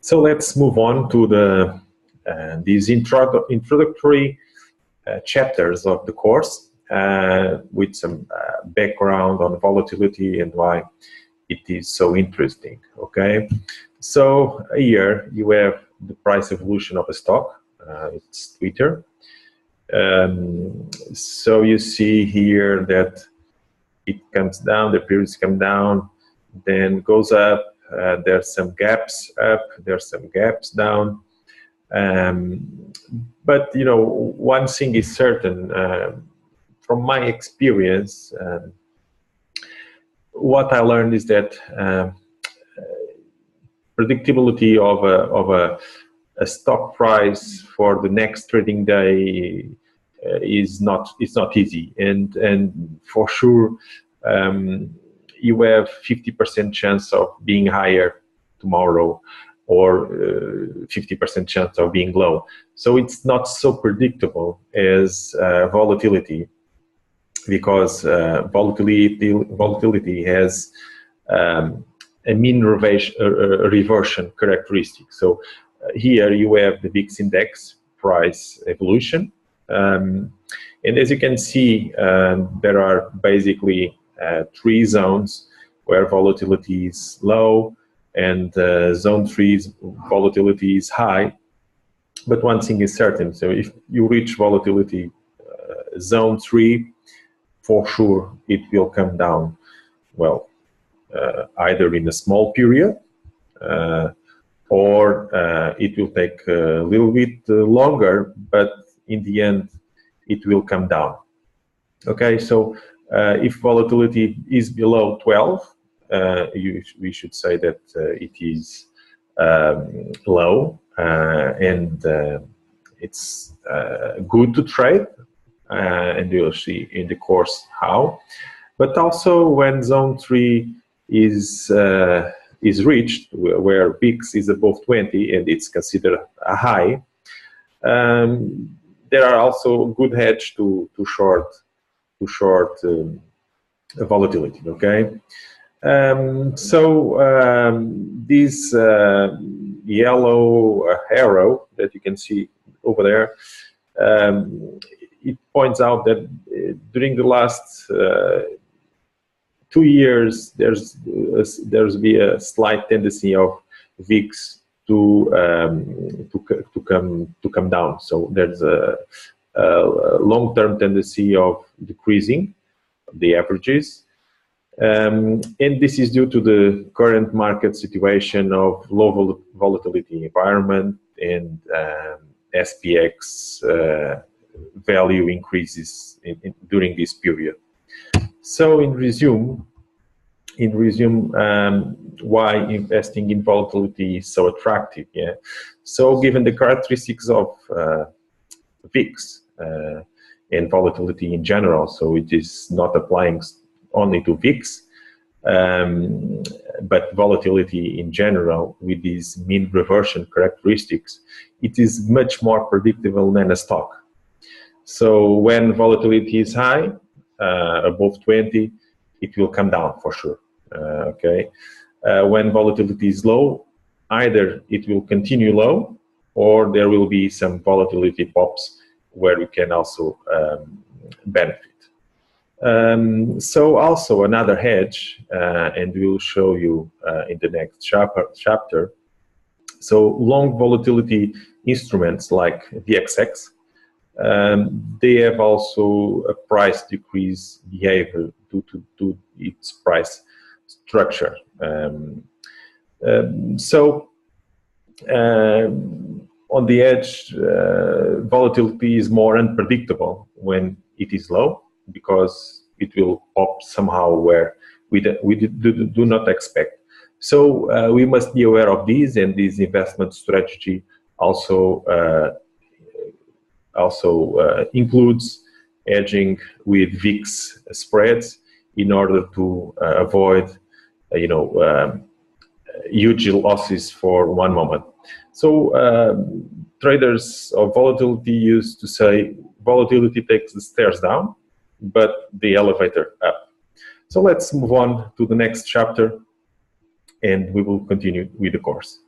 So let's move on to these introductory chapters of the course with some background on volatility and why it is so interesting. Okay, so here you have the price evolution of a stock. It's Twitter. So you see here that it comes down, the periods come down, then goes up. There's some gaps up, there's some gaps down. But you know, one thing is certain from my experience. What I learned is that predictability of a stock price for the next trading day it's not easy, and for sure you have 50% chance of being higher tomorrow or 50% chance of being low. So it's not so predictable as volatility, because volatility has a mean reversion characteristic. So here you have the VIX index price evolution, and as you can see, there are basically three zones where volatility is low, and zone 3's volatility is high. But one thing is certain, so if you reach volatility zone 3, for sure it will come down, well, either in a small period or it will take a little bit longer, but in the end it will come down. Okay, so if volatility is below 12, we should say that it is low, and it's good to trade, and you'll see in the course how. But also when zone 3 is reached, where VIX is above 20 and it's considered a high, there are also good hedge to short volatility. Okay, so this yellow arrow that you can see over there, it points out that during the last 2 years, there's been a slight tendency of VIX to come down. So there's a long-term tendency of decreasing the averages, and this is due to the current market situation of low volatility environment and SPX value increases during this period. So in resume, why investing in volatility is so attractive? Yeah. So given the characteristics of VIX and volatility in general, so it is not applying only to VIX, but volatility in general with these mean reversion characteristics, it is much more predictable than a stock. So when volatility is high, above 20, it will come down for sure. Okay, when volatility is low, either it will continue low, or there will be some volatility pops where you can also benefit. So also another hedge, and we'll show you in the next chapter. So long volatility instruments like VXX, they have also a price decrease behavior due to its price structure. On the edge, volatility is more unpredictable when it is low, because it will pop somehow where we do not expect. So we must be aware of these, and this investment strategy also includes hedging with VIX spreads in order to avoid huge losses for one moment. So traders of volatility used to say volatility takes the stairs down, but the elevator up. So let's move on to the next chapter, and we will continue with the course.